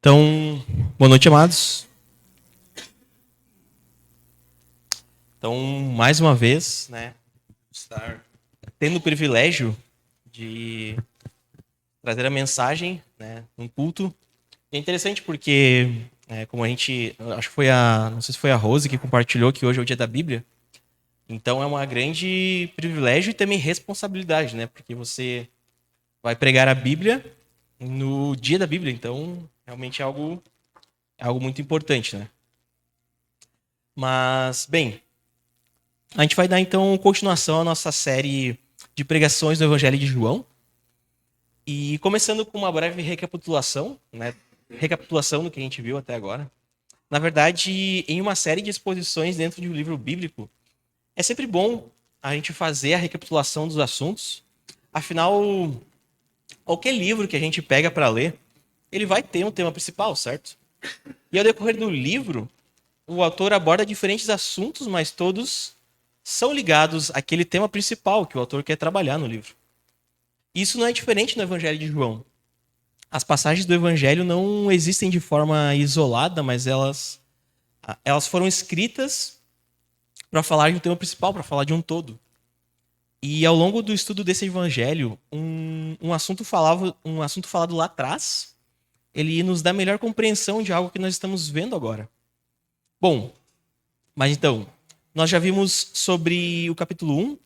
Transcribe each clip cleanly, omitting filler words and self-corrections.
Então, boa noite, amados. Então, mais uma vez, estar tendo o privilégio de trazer a mensagem, num culto. É interessante porque, como a gente, acho que não sei se foi a Rose que compartilhou que hoje é o dia da Bíblia. Então, é uma grande privilégio e também responsabilidade, porque você vai pregar a Bíblia no dia da Bíblia. Então, realmente é algo muito importante, Mas, bem, a gente vai dar então continuação à nossa série de pregações do Evangelho de João. E começando com uma breve recapitulação, recapitulação do que a gente viu até agora. Na verdade, em uma série de exposições dentro de um livro bíblico, é sempre bom a gente fazer a recapitulação dos assuntos. Afinal, qualquer livro que a gente pega para ler, ele vai ter um tema principal, certo? E ao decorrer do livro, o autor aborda diferentes assuntos, mas todos são ligados àquele tema principal que o autor quer trabalhar no livro. Isso não é diferente no Evangelho de João. As passagens do Evangelho não existem de forma isolada, mas elas foram escritas para falar de um tema principal, para falar de um todo. E ao longo do estudo desse Evangelho, um assunto falado lá atrás, ele nos dá melhor compreensão de algo que nós estamos vendo agora. Bom, mas então, nós já vimos sobre o capítulo 1,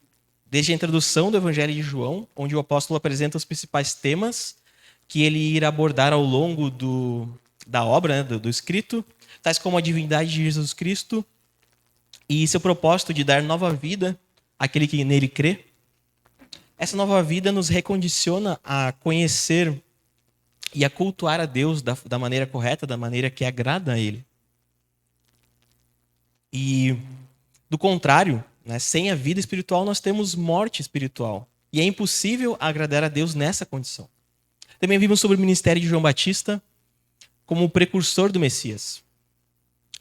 desde a introdução do Evangelho de João, onde o apóstolo apresenta os principais temas que ele irá abordar ao longo da obra, do escrito, tais como a divindade de Jesus Cristo e seu propósito de dar nova vida àquele que nele crê. Essa nova vida nos recondiciona a conhecer e a cultuar a Deus da maneira correta, da maneira que agrada a Ele. E, do contrário, sem a vida espiritual, nós temos morte espiritual. E é impossível agradar a Deus nessa condição. Também vimos sobre o ministério de João Batista como o precursor do Messias.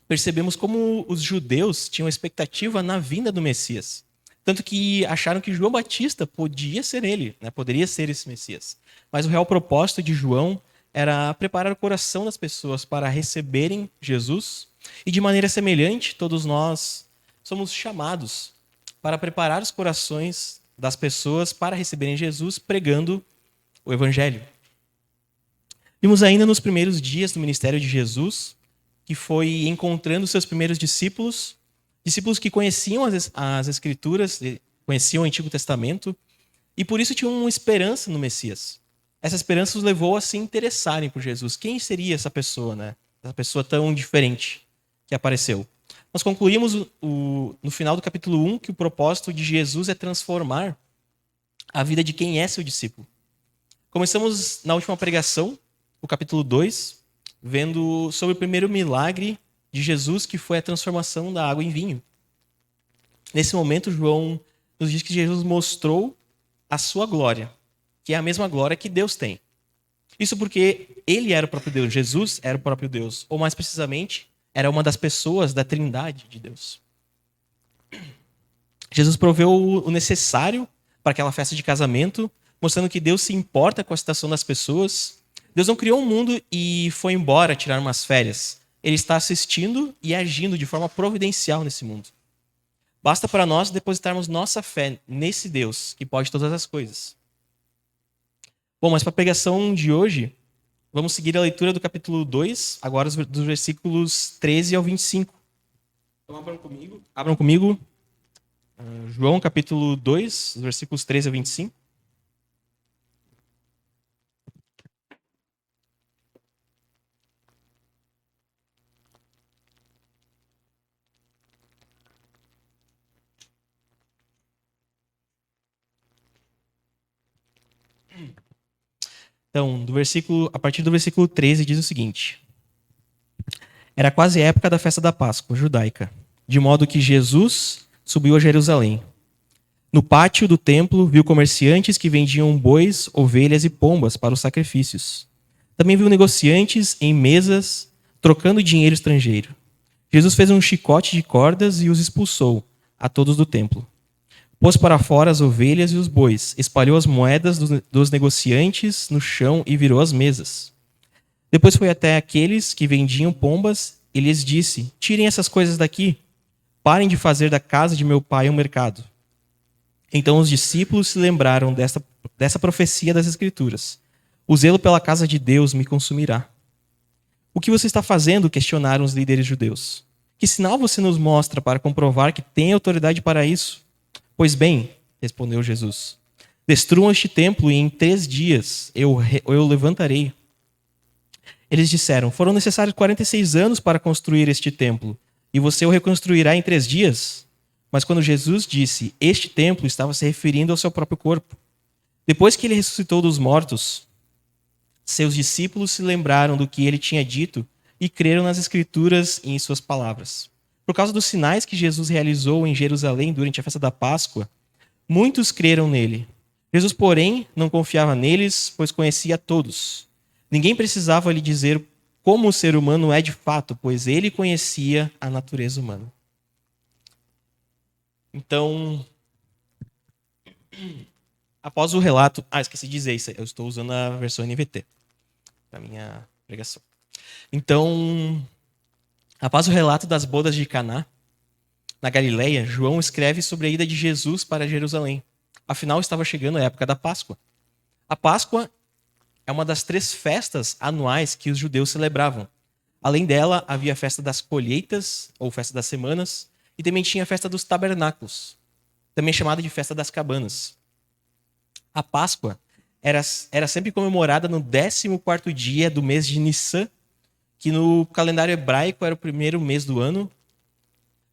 Percebemos como os judeus tinham expectativa na vinda do Messias. Tanto que acharam que João Batista podia ser ele, poderia ser esse Messias. Mas o real propósito de João era preparar o coração das pessoas para receberem Jesus. E de maneira semelhante, todos nós somos chamados para preparar os corações das pessoas para receberem Jesus pregando o Evangelho. Vimos ainda nos primeiros dias do ministério de Jesus, que foi encontrando seus primeiros discípulos que conheciam as Escrituras, conheciam o Antigo Testamento, e por isso tinham uma esperança no Messias. Essa esperança os levou a se interessarem por Jesus. Quem seria essa pessoa, Essa pessoa tão diferente que apareceu. Nós concluímos no final do capítulo 1 que o propósito de Jesus é transformar a vida de quem é seu discípulo. Começamos na última pregação, o capítulo 2, vendo sobre o primeiro milagre de Jesus, que foi a transformação da água em vinho. Nesse momento, João nos diz que Jesus mostrou a sua glória, que é a mesma glória que Deus tem. Isso porque ele era o próprio Deus, Jesus era o próprio Deus, ou mais precisamente, era uma das pessoas da Trindade de Deus. Jesus proveu o necessário para aquela festa de casamento, mostrando que Deus se importa com a situação das pessoas. Deus não criou um mundo e foi embora tirar umas férias. Ele está assistindo e agindo de forma providencial nesse mundo. Basta para nós depositarmos nossa fé nesse Deus que pode todas as coisas. Bom, mas para a pregação de hoje, vamos seguir a leitura do capítulo 2, agora dos versículos 13 ao 25. Então abram comigo João capítulo 2, dos versículos 13 ao 25. Então, a partir do versículo 13 diz o seguinte: Era quase a época da festa da Páscoa judaica, de modo que Jesus subiu a Jerusalém. No pátio do templo, viu comerciantes que vendiam bois, ovelhas e pombas para os sacrifícios. Também viu negociantes em mesas, trocando dinheiro estrangeiro. Jesus fez um chicote de cordas e os expulsou, a todos do templo. Pôs para fora as ovelhas e os bois, espalhou as moedas dos negociantes no chão e virou as mesas. Depois foi até aqueles que vendiam pombas e lhes disse: tirem essas coisas daqui, parem de fazer da casa de meu pai um mercado. Então os discípulos se lembraram dessa profecia das Escrituras: o zelo pela casa de Deus me consumirá. O que você está fazendo? Questionaram os líderes judeus. Que sinal você nos mostra para comprovar que tem autoridade para isso? Pois bem, respondeu Jesus, destruam este templo e em 3 dias eu o levantarei. Eles disseram: foram necessários 46 anos para construir este templo, e você o reconstruirá em 3 dias? Mas quando Jesus disse este templo, estava se referindo ao seu próprio corpo. Depois que ele ressuscitou dos mortos, seus discípulos se lembraram do que ele tinha dito e creram nas Escrituras e em suas palavras. Por causa dos sinais que Jesus realizou em Jerusalém durante a festa da Páscoa, muitos creram nele. Jesus, porém, não confiava neles, pois conhecia todos. Ninguém precisava lhe dizer como o ser humano é de fato, pois ele conhecia a natureza humana. Então, após o relato... esqueci de dizer isso. Eu estou usando a versão NVT para minha pregação. Então, após o relato das bodas de Caná, na Galileia, João escreve sobre a ida de Jesus para Jerusalém. Afinal, estava chegando a época da Páscoa. A Páscoa é uma das 3 festas anuais que os judeus celebravam. Além dela, havia a festa das colheitas, ou festa das semanas, e também tinha a festa dos tabernáculos, também chamada de festa das cabanas. A Páscoa era sempre comemorada no 14º dia do mês de Nissan, que no calendário hebraico era o primeiro mês do ano.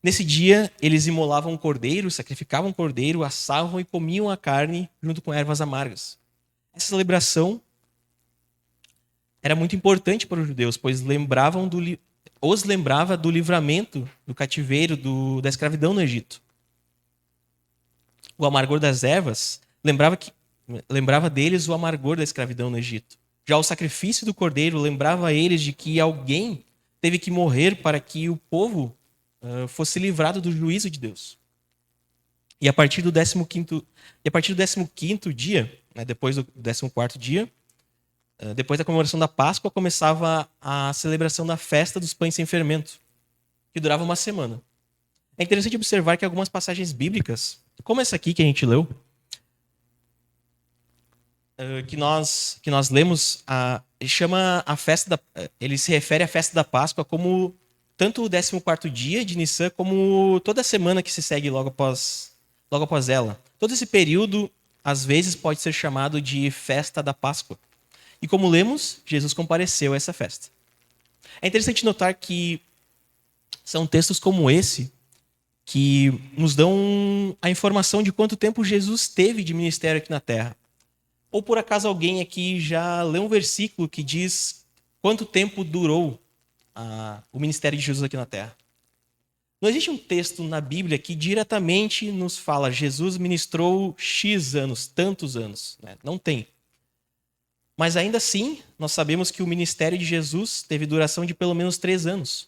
Nesse dia, eles imolavam um cordeiro, sacrificavam um cordeiro, assavam e comiam a carne junto com ervas amargas. Essa celebração era muito importante para os judeus, pois os lembrava do livramento do cativeiro, da escravidão no Egito. O amargor das ervas lembrava deles o amargor da escravidão no Egito. Já o sacrifício do cordeiro lembrava eles de que alguém teve que morrer para que o povo fosse livrado do juízo de Deus. E a partir do 15º dia, depois do 14º dia, depois da comemoração da Páscoa, começava a celebração da festa dos pães sem fermento, que durava uma semana. É interessante observar que algumas passagens bíblicas, como essa aqui que a gente leu, que nós lemos, ele se refere à festa da Páscoa como tanto o 14º dia de Nissan, como toda a semana que se segue logo após ela. Todo esse período, às vezes, pode ser chamado de festa da Páscoa. E como lemos, Jesus compareceu a essa festa. É interessante notar que são textos como esse que nos dão a informação de quanto tempo Jesus teve de ministério aqui na Terra. Ou por acaso alguém aqui já leu um versículo que diz quanto tempo durou o ministério de Jesus aqui na Terra? Não existe um texto na Bíblia que diretamente nos fala Jesus ministrou X anos, tantos anos. Não tem. Mas ainda assim, nós sabemos que o ministério de Jesus teve duração de pelo menos 3 anos.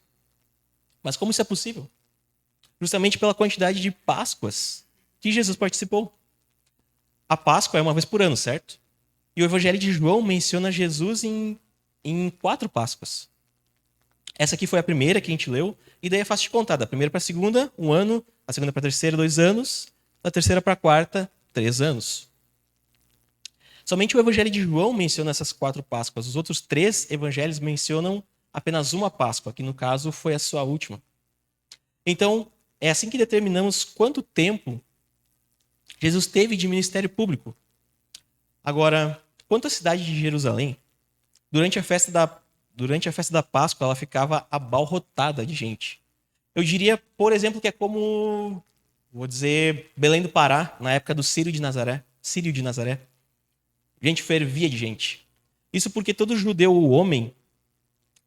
Mas como isso é possível? Justamente pela quantidade de Páscoas que Jesus participou. A Páscoa é uma vez por ano, certo? E o Evangelho de João menciona Jesus em 4 Páscoas. Essa aqui foi a primeira que a gente leu, e daí é fácil de contar. Da primeira para a segunda, 1 ano. Da segunda para a terceira, 2 anos. Da terceira para a quarta, 3 anos. Somente o Evangelho de João menciona essas 4 Páscoas. Os outros 3 evangelhos mencionam apenas uma Páscoa, que no caso foi a sua última. Então, é assim que determinamos quanto tempo Jesus teve de ministério público. Agora, quanto à cidade de Jerusalém, durante a festa da Páscoa, ela ficava abarrotada de gente. Eu diria, por exemplo, que é como, vou dizer, Belém do Pará, na época do Círio de Nazaré. Gente fervia de gente. Isso porque todo judeu ou homem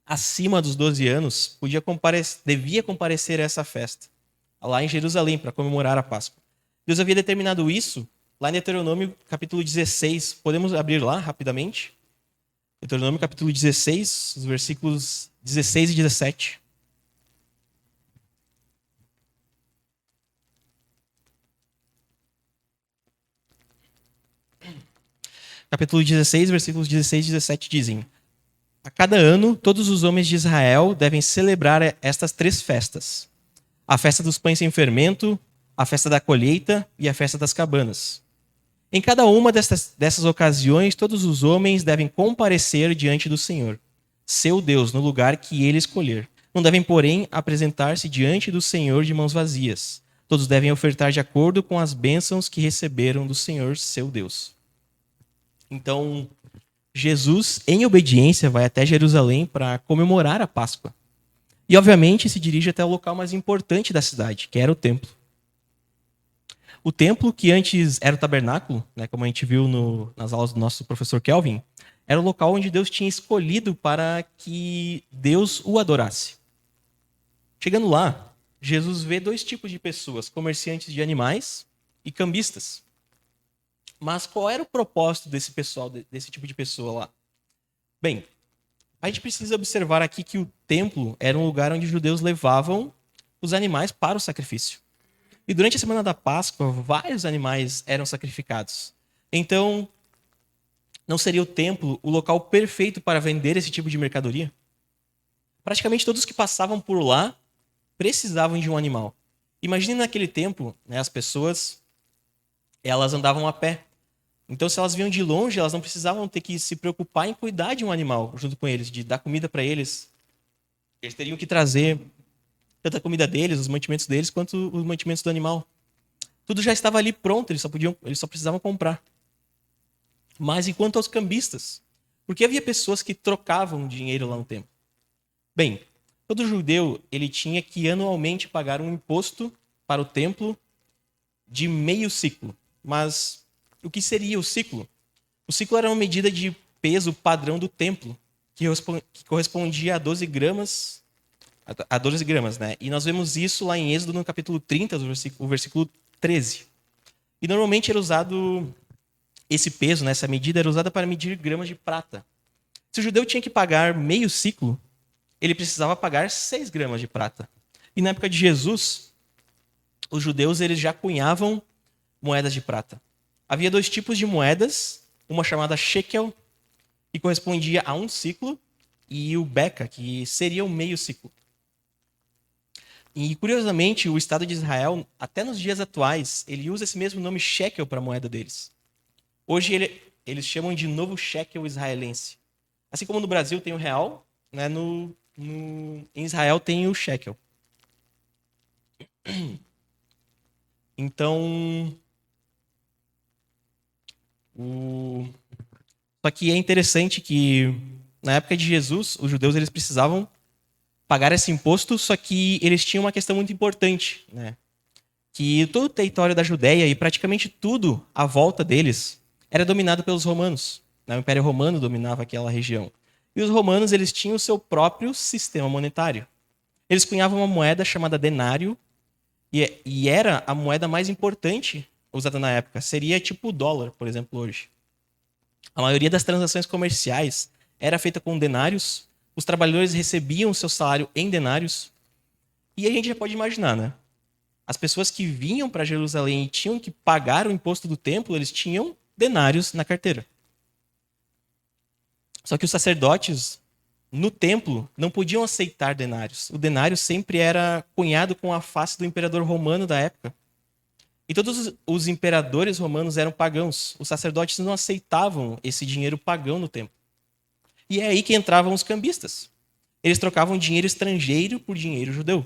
acima dos 12 anos devia comparecer a essa festa, lá em Jerusalém, para comemorar a Páscoa. Deus havia determinado isso lá em Deuteronômio capítulo 16. Podemos abrir lá rapidamente? Deuteronômio capítulo 16, os versículos 16 e 17. Capítulo 16, versículos 16 e 17 dizem: A cada ano, todos os homens de Israel devem celebrar estas 3 festas: a festa dos pães sem fermento, a festa da colheita e a festa das cabanas. Em cada uma dessas ocasiões, todos os homens devem comparecer diante do Senhor, seu Deus, no lugar que ele escolher. Não devem, porém, apresentar-se diante do Senhor de mãos vazias. Todos devem ofertar de acordo com as bênçãos que receberam do Senhor, seu Deus. Então, Jesus, em obediência, vai até Jerusalém para comemorar a Páscoa. E, obviamente, se dirige até o local mais importante da cidade, que era o templo. O templo, que antes era o tabernáculo, né, como a gente viu nas aulas do nosso professor Kelvin, era o local onde Deus tinha escolhido para que Deus o adorasse. Chegando lá, Jesus vê 2 tipos de pessoas, comerciantes de animais e cambistas. Mas qual era o propósito desse pessoal, desse tipo de pessoa lá? Bem, a gente precisa observar aqui que o templo era um lugar onde os judeus levavam os animais para o sacrifício. E durante a semana da Páscoa, vários animais eram sacrificados. Então, não seria o templo o local perfeito para vender esse tipo de mercadoria? Praticamente todos que passavam por lá precisavam de um animal. Imagine naquele tempo, né, as pessoas elas andavam a pé. Então, se elas vinham de longe, elas não precisavam ter que se preocupar em cuidar de um animal junto com eles, de dar comida para eles. Eles teriam que trazer tanto a comida deles, os mantimentos deles, quanto os mantimentos do animal. Tudo já estava ali pronto, eles só precisavam comprar. Mas enquanto aos cambistas, porque havia pessoas que trocavam dinheiro lá no templo. Bem, todo judeu ele tinha que anualmente pagar um imposto para o templo de meio ciclo. Mas o que seria o ciclo? O ciclo era uma medida de peso padrão do templo, que correspondia a 12 gramas, né? E nós vemos isso lá em Êxodo, no capítulo 30, o versículo 13. E normalmente era usado esse peso, né, essa medida era usada para medir gramas de prata. Se o judeu tinha que pagar meio ciclo, ele precisava pagar 6 gramas de prata. E na época de Jesus, os judeus eles já cunhavam moedas de prata. Havia 2 tipos de moedas, uma chamada shekel, que correspondia a 1 ciclo, e o beca, que seria o meio ciclo. E, curiosamente, o Estado de Israel, até nos dias atuais, ele usa esse mesmo nome shekel para a moeda deles. Hoje eles chamam de novo shekel israelense. Assim como no Brasil tem o real, né, em Israel tem o shekel. Então, só que é interessante que na época de Jesus, os judeus eles precisavam pagar esse imposto, só que eles tinham uma questão muito importante, né? Que todo o território da Judéia e praticamente tudo à volta deles era dominado pelos romanos. O Império Romano dominava aquela região. E os romanos eles tinham o seu próprio sistema monetário. Eles cunhavam uma moeda chamada denário, e era a moeda mais importante usada na época. Seria tipo o dólar, por exemplo, hoje. A maioria das transações comerciais era feita com denários, os trabalhadores recebiam o seu salário em denários, e a gente já pode imaginar, né? As pessoas que vinham para Jerusalém e tinham que pagar o imposto do templo, eles tinham denários na carteira. Só que os sacerdotes no templo não podiam aceitar denários. O denário sempre era cunhado com a face do imperador romano da época. E todos os imperadores romanos eram pagãos. Os sacerdotes não aceitavam esse dinheiro pagão no templo. E é aí que entravam os cambistas. Eles trocavam dinheiro estrangeiro por dinheiro judeu.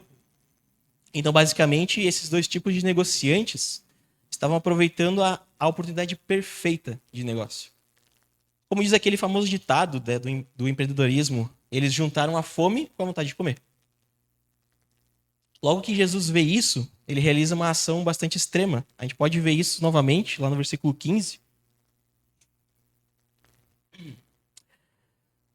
Então, basicamente, esses 2 tipos de negociantes estavam aproveitando a oportunidade perfeita de negócio. Como diz aquele famoso ditado, né, do empreendedorismo, eles juntaram a fome com a vontade de comer. Logo que Jesus vê isso, ele realiza uma ação bastante extrema. A gente pode ver isso novamente lá no versículo 15.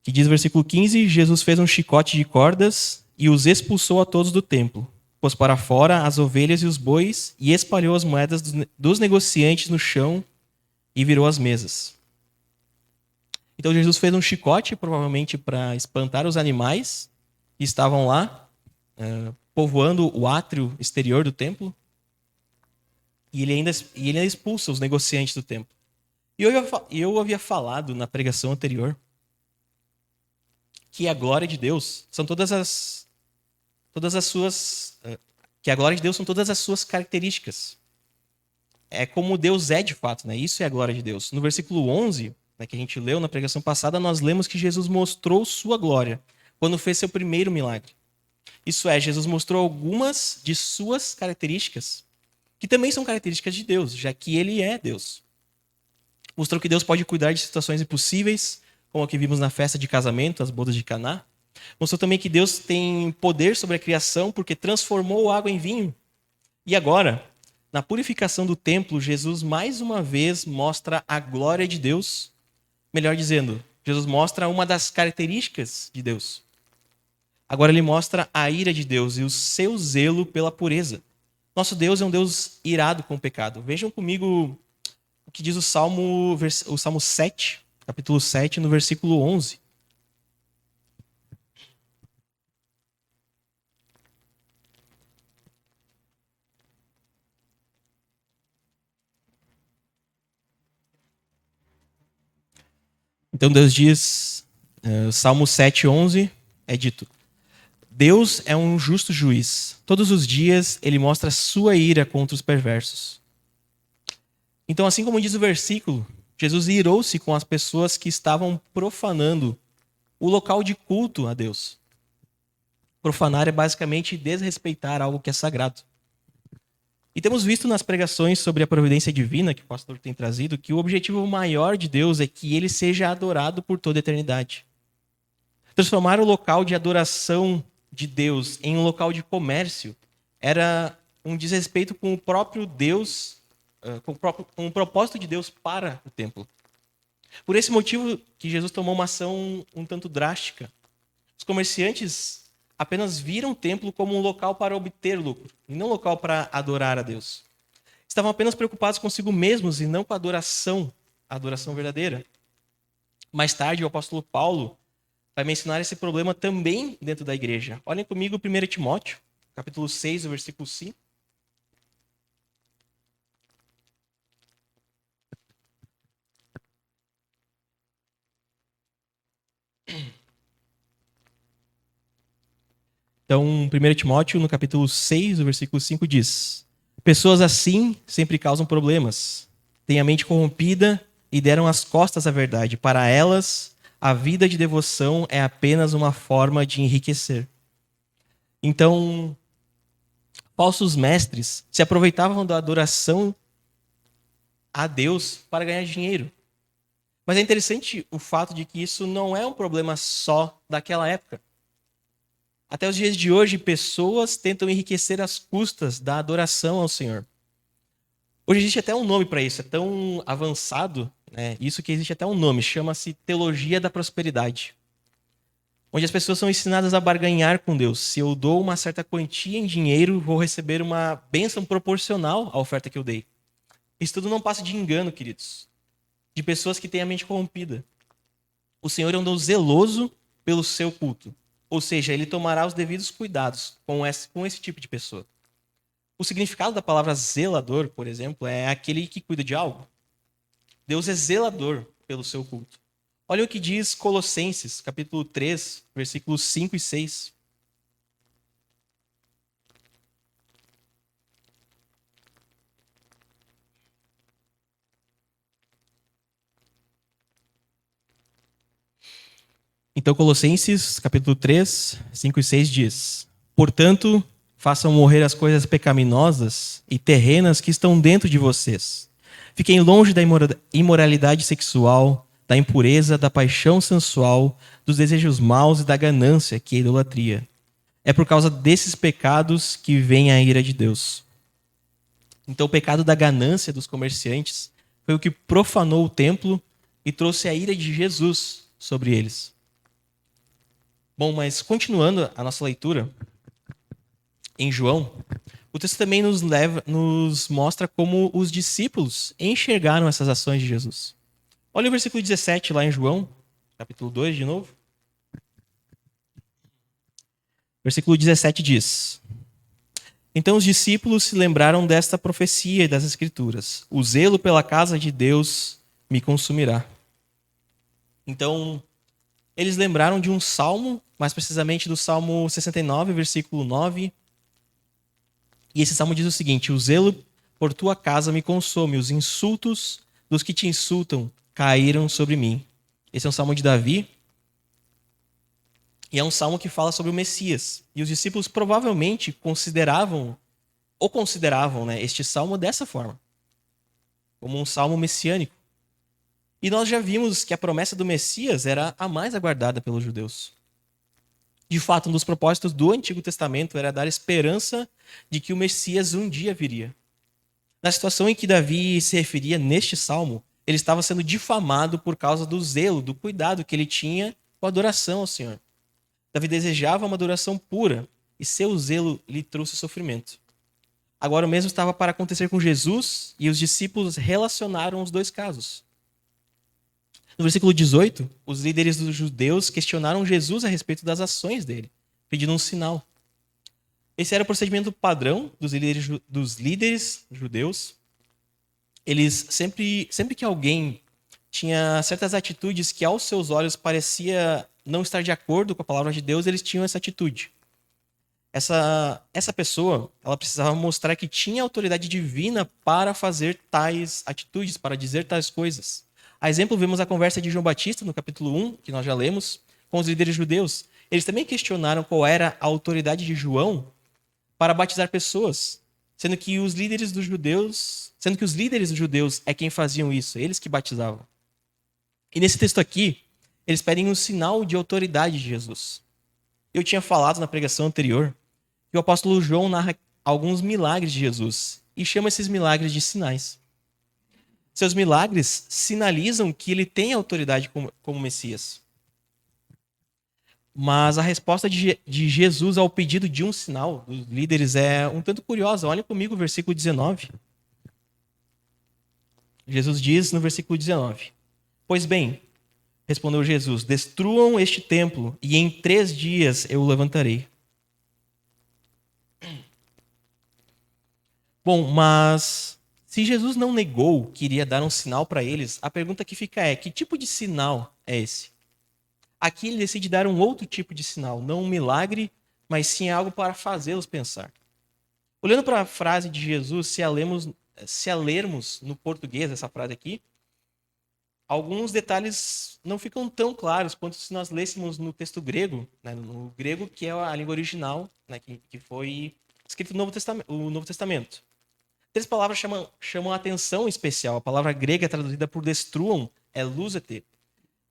Que diz no versículo 15, Jesus fez um chicote de cordas e os expulsou a todos do templo. Pôs para fora as ovelhas e os bois e espalhou as moedas dos negociantes no chão e virou as mesas. Então Jesus fez um chicote, provavelmente para espantar os animais que estavam lá, povoando o átrio exterior do templo. E ele ainda expulsa os negociantes do templo. E eu havia falado na pregação anterior que a glória de Deus são todas as suas que a glória de Deus são todas as suas características. É como Deus é de fato, né? Isso é a glória de Deus. No versículo 11, né, que a gente leu na pregação passada, nós lemos que Jesus mostrou sua glória quando fez seu primeiro milagre. Isso é, Jesus mostrou algumas de suas características, que também são características de Deus, já que ele é Deus. Mostrou que Deus pode cuidar de situações impossíveis, como a que vimos na festa de casamento, as bodas de Caná. Mostrou também que Deus tem poder sobre a criação, porque transformou água em vinho. E agora, na purificação do templo, Jesus mais uma vez mostra a glória de Deus. Melhor dizendo, Jesus mostra uma das características de Deus. Agora ele mostra a ira de Deus e o seu zelo pela pureza. Nosso Deus é um Deus irado com o pecado. Vejam comigo o que diz o Salmo 7, capítulo 7, no versículo 11. Então Deus diz, Salmo 7, 11, é dito: Deus é um justo juiz. Todos os dias ele mostra sua ira contra os perversos. Então, assim como diz o versículo, Jesus irou-se com as pessoas que estavam profanando o local de culto a Deus. Profanar é basicamente desrespeitar algo que é sagrado. E temos visto nas pregações sobre a providência divina que o pastor tem trazido que o objetivo maior de Deus é que ele seja adorado por toda a eternidade. Transformar o local de adoração de Deus em um local de comércio era um desrespeito com o próprio Deus, com o propósito de Deus para o templo. Por esse motivo que Jesus tomou uma ação um tanto drástica. Os comerciantes apenas viram o templo como um local para obter lucro, e não um local para adorar a Deus. Estavam apenas preocupados consigo mesmos e não com a adoração verdadeira. Mais tarde, o apóstolo Paulo vai mencionar esse problema também dentro da igreja. Olhem comigo 1 Timóteo, capítulo 6, versículo 5. Então, 1 Timóteo, no capítulo 6, o versículo 5 diz: Pessoas assim sempre causam problemas, têm a mente corrompida e deram as costas à verdade. Para elas, a vida de devoção é apenas uma forma de enriquecer. Então, falsos mestres se aproveitavam da adoração a Deus para ganhar dinheiro. Mas é interessante o fato de que isso não é um problema só daquela época. Até os dias de hoje, pessoas tentam enriquecer às custas da adoração ao Senhor. Hoje existe até um nome para isso, é tão avançado, né? Isso que existe até um nome, chama-se teologia da prosperidade. Onde as pessoas são ensinadas a barganhar com Deus. Se eu dou uma certa quantia em dinheiro, vou receber uma bênção proporcional à oferta que eu dei. Isso tudo não passa de engano, queridos, de pessoas que têm a mente corrompida. O Senhor é um Deus zeloso pelo seu culto. Ou seja, ele tomará os devidos cuidados com esse tipo de pessoa. O significado da palavra zelador, por exemplo, é aquele que cuida de algo. Deus é zelador pelo seu culto. Olha o que diz Colossenses, capítulo 3, versículos 5 e 6. Então, Colossenses, capítulo 3, 5 e 6 diz: Portanto, façam morrer as coisas pecaminosas e terrenas que estão dentro de vocês. Fiquem longe da imoralidade sexual, da impureza, da paixão sensual, dos desejos maus e da ganância, que é a idolatria. É por causa desses pecados que vem a ira de Deus. Então, o pecado da ganância dos comerciantes foi o que profanou o templo e trouxe a ira de Jesus sobre eles. Bom, mas continuando a nossa leitura, em João, o texto também nos mostra como os discípulos enxergaram essas ações de Jesus. Olha o versículo 17 lá em João, capítulo 2 de novo. Versículo 17 diz: Então os discípulos se lembraram desta profecia e das Escrituras. O zelo pela casa de Deus me consumirá. Então, eles lembraram de um salmo, mais precisamente do Salmo 69, versículo 9. E esse salmo diz o seguinte: o zelo por tua casa me consome, os insultos dos que te insultam caíram sobre mim. Esse é um salmo de Davi. E é um salmo que fala sobre o Messias. E os discípulos provavelmente consideravam, né, este salmo dessa forma, como um salmo messiânico. E nós já vimos que a promessa do Messias era a mais aguardada pelos judeus. De fato, um dos propósitos do Antigo Testamento era dar esperança de que o Messias um dia viria. Na situação em que Davi se referia neste salmo, ele estava sendo difamado por causa do zelo, do cuidado que ele tinha com a adoração ao Senhor. Davi desejava uma adoração pura e seu zelo lhe trouxe sofrimento. Agora o mesmo estava para acontecer com Jesus e os discípulos relacionaram os dois casos. No versículo 18, os líderes dos judeus questionaram Jesus a respeito das ações dele, pedindo um sinal. Esse era o procedimento padrão dos líderes judeus. Eles sempre que alguém tinha certas atitudes que aos seus olhos parecia não estar de acordo com a palavra de Deus, eles tinham essa atitude. Essa pessoa, ela precisava mostrar que tinha autoridade divina para fazer tais atitudes, para dizer tais coisas. A exemplo, vemos a conversa de João Batista, no capítulo 1, que nós já lemos, com os líderes judeus. Eles também questionaram qual era a autoridade de João para batizar pessoas, sendo que os líderes dos judeus é quem faziam isso, eles que batizavam. E nesse texto aqui, eles pedem um sinal de autoridade de Jesus. Eu tinha falado na pregação anterior que o apóstolo João narra alguns milagres de Jesus e chama esses milagres de sinais. Seus milagres sinalizam que ele tem autoridade como Messias. Mas a resposta de Jesus ao pedido de um sinal dos líderes é um tanto curiosa. Olha comigo o versículo 19. Jesus diz no versículo 19: pois bem, respondeu Jesus, destruam este templo e em 3 dias eu o levantarei. Bom, mas se Jesus não negou que iria dar um sinal para eles, a pergunta que fica é: que tipo de sinal é esse? Aqui ele decide dar um outro tipo de sinal, não um milagre, mas sim algo para fazê-los pensar. Olhando para a frase de Jesus, se a lermos no português essa frase aqui, alguns detalhes não ficam tão claros quanto se nós lêssemos no texto grego, né, no grego que é a língua original, né, que foi escrito no Novo Testamento. 3 palavras chamam a atenção especial. A palavra grega traduzida por destruam é lúzete,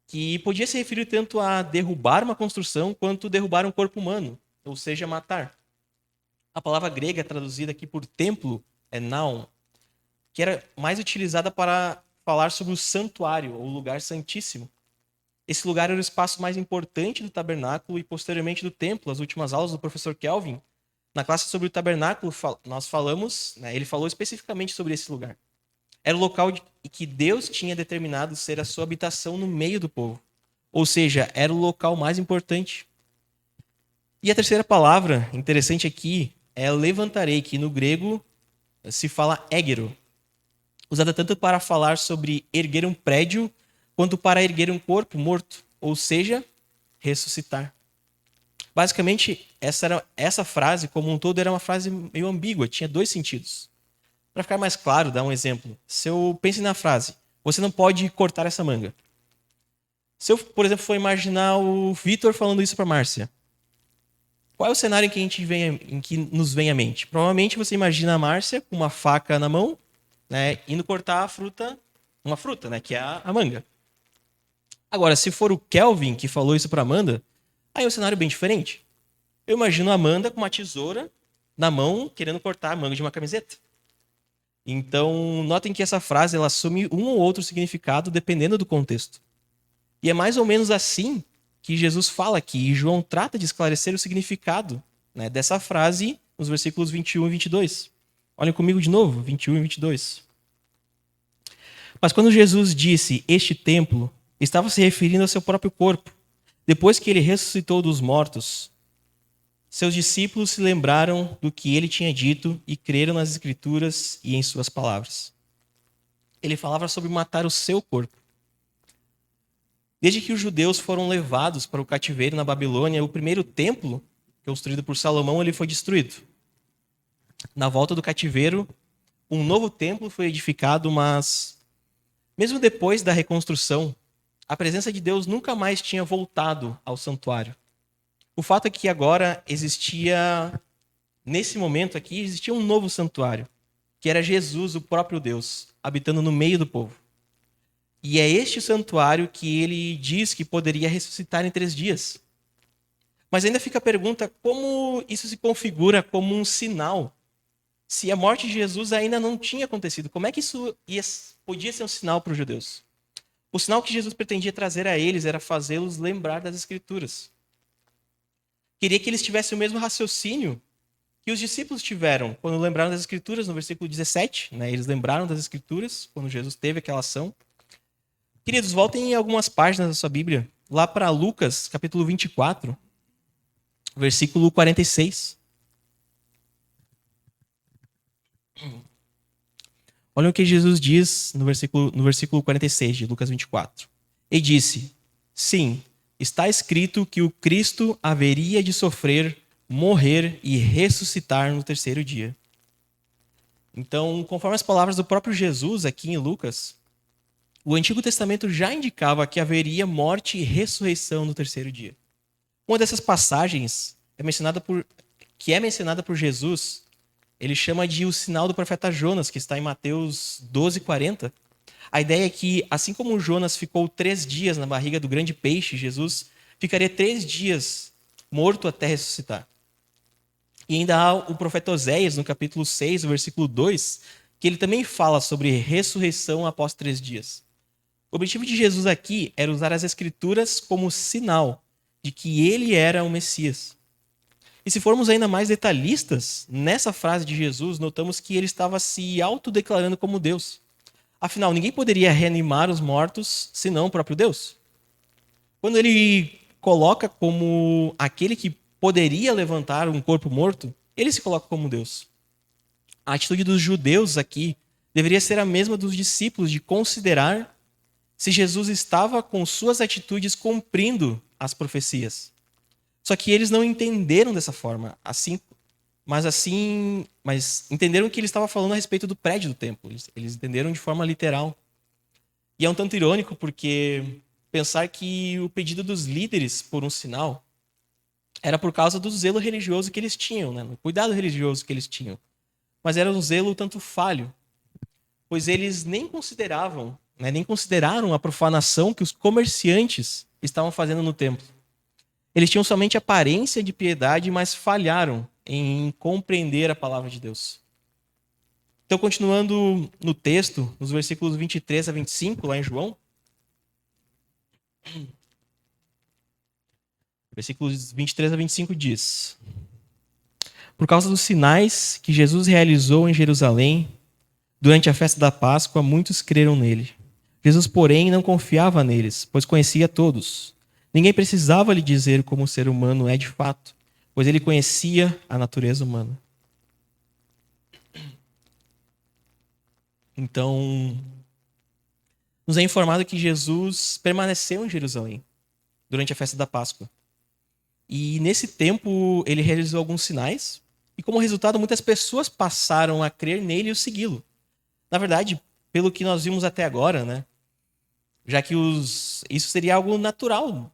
que podia se referir tanto a derrubar uma construção quanto derrubar um corpo humano, ou seja, matar. A palavra grega traduzida aqui por templo é naon, que era mais utilizada para falar sobre o santuário, ou lugar santíssimo. Esse lugar era o espaço mais importante do tabernáculo e posteriormente do templo. As últimas aulas do professor Kelvin, na classe sobre o tabernáculo, nós falamos, né, ele falou especificamente sobre esse lugar. Era o local que Deus tinha determinado ser a sua habitação no meio do povo. Ou seja, era o local mais importante. E a terceira palavra interessante aqui é levantarei, que no grego se fala égero, usada tanto para falar sobre erguer um prédio, quanto para erguer um corpo morto, ou seja, ressuscitar. Basicamente, essa frase, como um todo, era uma frase meio ambígua, tinha 2 sentidos. Para ficar mais claro, dar um exemplo. Se eu pense na frase, você não pode cortar essa manga. Se eu, por exemplo, for imaginar o Vitor falando isso para a Márcia, qual é o cenário em que nos vem à mente? Provavelmente você imagina a Márcia com uma faca na mão, né, indo cortar uma fruta, né, que é a manga. Agora, se for o Kelvin que falou isso para Amanda, aí é um cenário bem diferente. Eu imagino a Amanda com uma tesoura na mão, querendo cortar a manga de uma camiseta. Então, notem que essa frase ela assume um ou outro significado dependendo do contexto. E é mais ou menos assim que Jesus fala aqui, e João trata de esclarecer o significado, né, dessa frase nos versículos 21 e 22. Olhem comigo de novo, 21 e 22. Mas quando Jesus disse este templo, estava se referindo ao seu próprio corpo. Depois que ele ressuscitou dos mortos, seus discípulos se lembraram do que ele tinha dito e creram nas Escrituras e em suas palavras. Ele falava sobre matar o seu corpo. Desde que os judeus foram levados para o cativeiro na Babilônia, o primeiro templo, construído por Salomão, ele foi destruído. Na volta do cativeiro, um novo templo foi edificado, mas mesmo depois da reconstrução, a presença de Deus nunca mais tinha voltado ao santuário. O fato é que agora existia, nesse momento aqui, existia um novo santuário, que era Jesus, o próprio Deus, habitando no meio do povo. E é este santuário que ele diz que poderia ressuscitar em 3 dias. Mas ainda fica a pergunta, como isso se configura como um sinal? Se a morte de Jesus ainda não tinha acontecido, como é que isso podia ser um sinal para os judeus? O sinal que Jesus pretendia trazer a eles era fazê-los lembrar das Escrituras. Queria que eles tivessem o mesmo raciocínio que os discípulos tiveram quando lembraram das Escrituras, no versículo 17. Né? Eles lembraram das Escrituras quando Jesus teve aquela ação. Queridos, voltem em algumas páginas da sua Bíblia, lá para Lucas, capítulo 24, versículo 46. Olha o que Jesus diz no versículo 46 de Lucas 24. E disse: sim, está escrito que o Cristo haveria de sofrer, morrer e ressuscitar no 3º dia. Então, conforme as palavras do próprio Jesus aqui em Lucas, o Antigo Testamento já indicava que haveria morte e ressurreição no 3º dia. Uma dessas passagens que é mencionada por Jesus, ele chama de o sinal do profeta Jonas, que está em Mateus 12:40. A ideia é que, assim como Jonas ficou 3 dias na barriga do grande peixe, Jesus ficaria 3 dias morto até ressuscitar. E ainda há o profeta Oséias, no capítulo 6, versículo 2, que ele também fala sobre ressurreição após 3 dias. O objetivo de Jesus aqui era usar as Escrituras como sinal de que ele era o Messias. E se formos ainda mais detalhistas, nessa frase de Jesus, notamos que ele estava se autodeclarando como Deus. Afinal, ninguém poderia reanimar os mortos senão o próprio Deus. Quando ele coloca como aquele que poderia levantar um corpo morto, ele se coloca como Deus. A atitude dos judeus aqui deveria ser a mesma dos discípulos, de considerar se Jesus estava com suas atitudes cumprindo as profecias. Só que eles não entenderam dessa forma, mas entenderam que ele estava falando a respeito do prédio do templo. Eles entenderam de forma literal. E é um tanto irônico porque pensar que o pedido dos líderes por um sinal era por causa do zelo religioso que eles tinham, né? O cuidado religioso que eles tinham. Mas era um zelo tanto falho, pois eles nem consideraram a profanação que os comerciantes estavam fazendo no templo. Eles tinham somente aparência de piedade, mas falharam em compreender a palavra de Deus. Então, continuando no texto, nos versículos 23 a 25, lá em João, versículos 23 a 25 diz: por causa dos sinais que Jesus realizou em Jerusalém, durante a festa da Páscoa, muitos creram nele. Jesus, porém, não confiava neles, pois conhecia todos. Ninguém precisava lhe dizer como o ser humano é de fato, pois ele conhecia a natureza humana. Então, nos é informado que Jesus permaneceu em Jerusalém durante a festa da Páscoa. E nesse tempo ele realizou alguns sinais, e como resultado muitas pessoas passaram a crer nele e o segui-lo. Na verdade, pelo que nós vimos até agora, né? Já que isso seria algo natural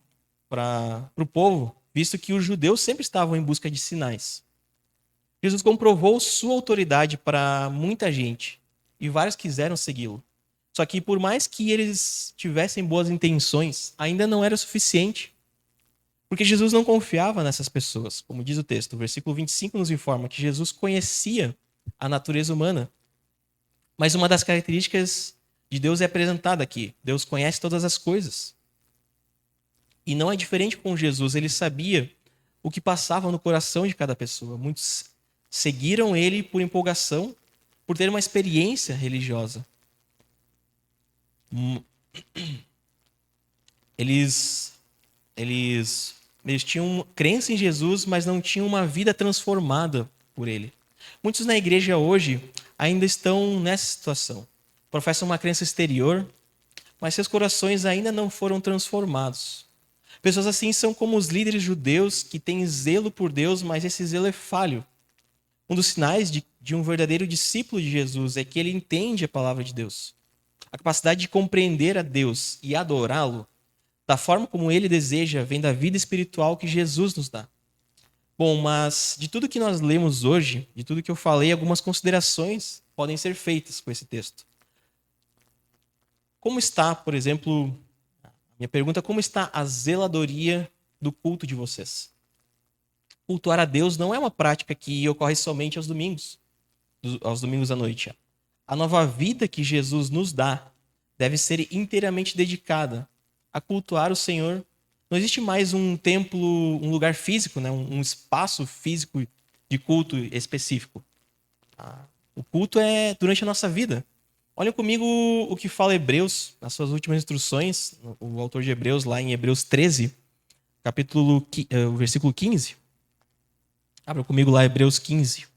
para o povo, visto que os judeus sempre estavam em busca de sinais. Jesus comprovou sua autoridade para muita gente, e vários quiseram segui-lo. Só que por mais que eles tivessem boas intenções, ainda não era suficiente. Porque Jesus não confiava nessas pessoas, como diz o texto. O versículo 25 nos informa que Jesus conhecia a natureza humana. Mas uma das características de Deus é apresentada aqui. Deus conhece todas as coisas. E não é diferente com Jesus. Ele sabia o que passava no coração de cada pessoa. Muitos seguiram ele por empolgação, por ter uma experiência religiosa. Eles tinham crença em Jesus, mas não tinham uma vida transformada por ele. Muitos na igreja hoje ainda estão nessa situação. Professam uma crença exterior, mas seus corações ainda não foram transformados. Pessoas assim são como os líderes judeus que têm zelo por Deus, mas esse zelo é falho. Um dos sinais de um verdadeiro discípulo de Jesus é que ele entende a palavra de Deus. A capacidade de compreender a Deus e adorá-lo da forma como ele deseja vem da vida espiritual que Jesus nos dá. Bom, mas de tudo que nós lemos hoje, de tudo que eu falei, algumas considerações podem ser feitas com esse texto. Como está, por exemplo, minha pergunta, como está a zeladoria do culto de vocês? Cultuar a Deus não é uma prática que ocorre somente aos domingos à noite. A nova vida que Jesus nos dá deve ser inteiramente dedicada a cultuar o Senhor. Não existe mais um templo, um lugar físico, né? Um espaço físico de culto específico. O culto é durante a nossa vida. Olha comigo o que fala Hebreus, nas suas últimas instruções, o autor de Hebreus, lá em Hebreus 13, o versículo 15. Abra comigo lá Hebreus 15.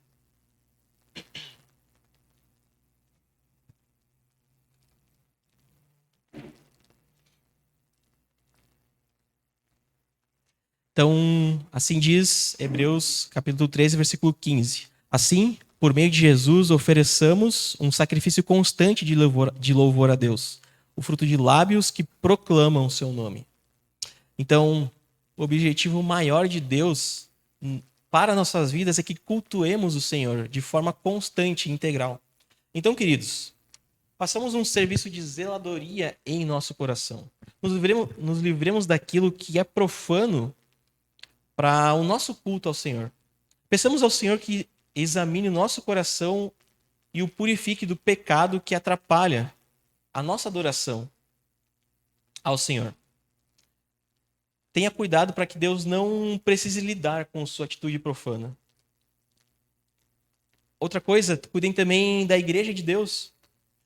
Então, assim diz Hebreus capítulo 13, versículo 15. Assim, por meio de Jesus, ofereçamos um sacrifício constante de louvor a Deus, o fruto de lábios que proclamam o seu nome. Então, o objetivo maior de Deus para nossas vidas é que cultuemos o Senhor de forma constante e integral. Então, queridos, façamos um serviço de zeladoria em nosso coração. Nos livremos daquilo que é profano para o nosso culto ao Senhor. Peçamos ao Senhor que examine o nosso coração e o purifique do pecado que atrapalha a nossa adoração ao Senhor. Tenha cuidado para que Deus não precise lidar com sua atitude profana. Outra coisa, cuidem também da igreja de Deus.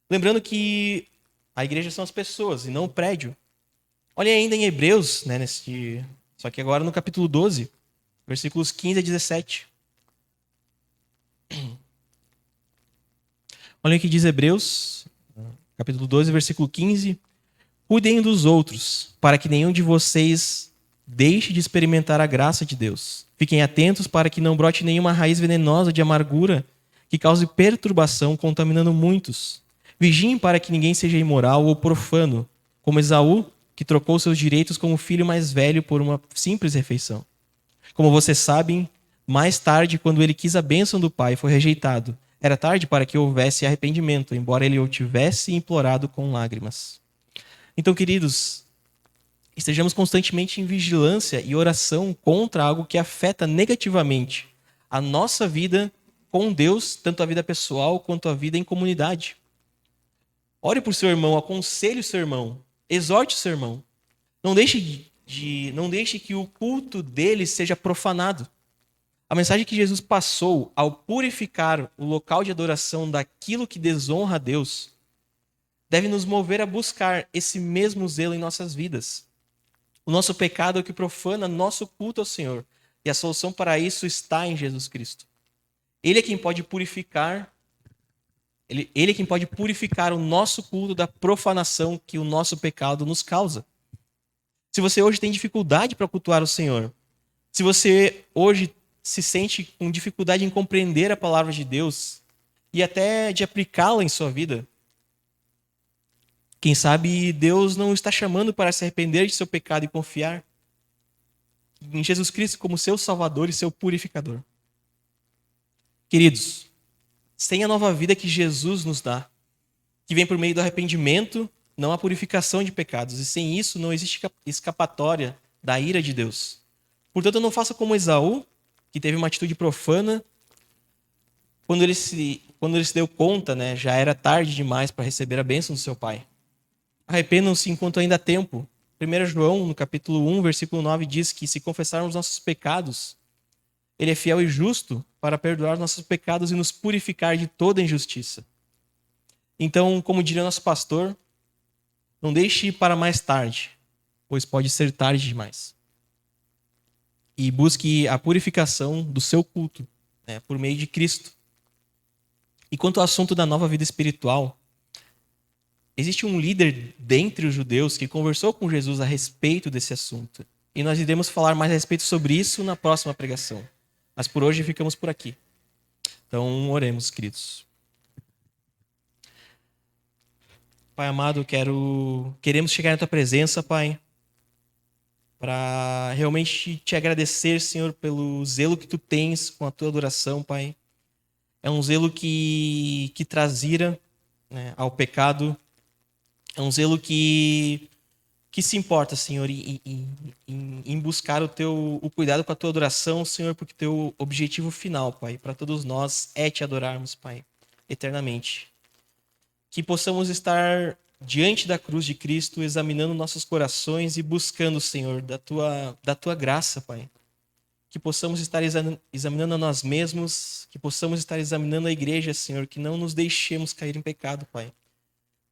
Lembrando que a igreja são as pessoas e não o prédio. Olha ainda em Hebreus, né, só que agora no capítulo 12, versículos 15 a 17. Olha o que diz Hebreus, capítulo 12, versículo 15. Cuidem dos outros, para que nenhum de vocês deixe de experimentar a graça de Deus. Fiquem atentos para que não brote nenhuma raiz venenosa de amargura que cause perturbação, contaminando muitos. Vigiem para que ninguém seja imoral ou profano, como Esaú, que trocou seus direitos como filho mais velho por uma simples refeição. Como vocês sabem, mais tarde, quando ele quis a bênção do pai, foi rejeitado. Era tarde para que houvesse arrependimento, embora ele o tivesse implorado com lágrimas. Então, queridos, estejamos constantemente em vigilância e oração contra algo que afeta negativamente a nossa vida com Deus, tanto a vida pessoal quanto a vida em comunidade. Ore por seu irmão, aconselhe o seu irmão, exorte o seu irmão. Não deixe que o culto dele seja profanado. A mensagem que Jesus passou ao purificar o local de adoração daquilo que desonra a Deus deve nos mover a buscar esse mesmo zelo em nossas vidas. O nosso pecado é o que profana nosso culto ao Senhor, e a solução para isso está em Jesus Cristo. Ele é quem pode purificar Ele é quem pode purificar o nosso culto da profanação que o nosso pecado nos causa. Se você hoje tem dificuldade para cultuar o Senhor, se você hoje se sente com dificuldade em compreender a palavra de Deus e até de aplicá-la em sua vida, quem sabe Deus não está chamando para se arrepender de seu pecado e confiar em Jesus Cristo como seu Salvador e seu purificador. Queridos, sem a nova vida que Jesus nos dá, que vem por meio do arrependimento, não há purificação de pecados. E sem isso não existe escapatória da ira de Deus. Portanto, não faça como Esaú, que teve uma atitude profana. Quando ele se deu conta, né, já era tarde demais para receber a bênção do seu pai. Arrependam-se enquanto ainda há tempo. 1 João, no capítulo 1, versículo 9, diz que se confessarmos nossos pecados, ele é fiel e justo para perdoar nossos pecados e nos purificar de toda injustiça. Então, como diria nosso pastor, não deixe para mais tarde, pois pode ser tarde demais. E busque a purificação do seu culto, né, por meio de Cristo. E quanto ao assunto da nova vida espiritual, existe um líder dentre os judeus que conversou com Jesus a respeito desse assunto. E nós iremos falar mais a respeito sobre isso na próxima pregação. Mas por hoje ficamos por aqui. Então, oremos, queridos. Pai amado, queremos chegar na tua presença, Pai, para realmente te agradecer, Senhor, pelo zelo que tu tens com a tua adoração, Pai. É um zelo que traz ira, né, ao pecado. É um zelo que se importa, Senhor, em buscar o cuidado com a tua adoração, Senhor, porque teu objetivo final, Pai, para todos nós é te adorarmos, Pai, eternamente. Que possamos estar diante da cruz de Cristo, examinando nossos corações e buscando, Senhor, da tua graça, Pai. Que possamos estar examinando a nós mesmos, que possamos estar examinando a igreja, Senhor, que não nos deixemos cair em pecado, Pai.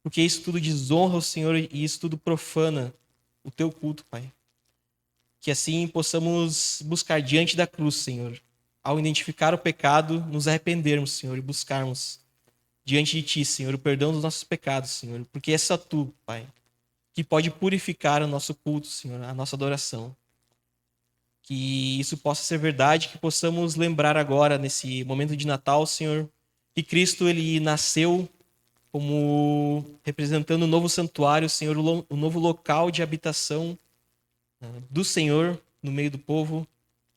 Porque isso tudo desonra o Senhor e isso tudo profana o teu culto, Pai. Que assim possamos buscar diante da cruz, Senhor. Ao identificar o pecado, nos arrependermos, Senhor, e buscarmos diante de ti, Senhor, o perdão dos nossos pecados, Senhor. Porque é só tu, Pai, que pode purificar o nosso culto, Senhor, a nossa adoração. Que isso possa ser verdade, que possamos lembrar agora, nesse momento de Natal, Senhor, que Cristo, ele nasceu como representando o novo santuário, Senhor, o novo local de habitação do Senhor no meio do povo,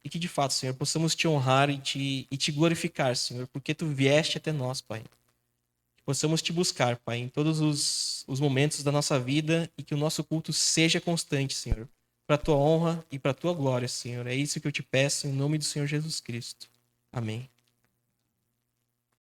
e que de fato, Senhor, possamos te honrar e te glorificar, Senhor, porque tu vieste até nós, Pai. Que possamos te buscar, Pai, em todos os momentos da nossa vida e que o nosso culto seja constante, Senhor, para a tua honra e para a tua glória, Senhor. É isso que eu te peço em nome do Senhor Jesus Cristo. Amém.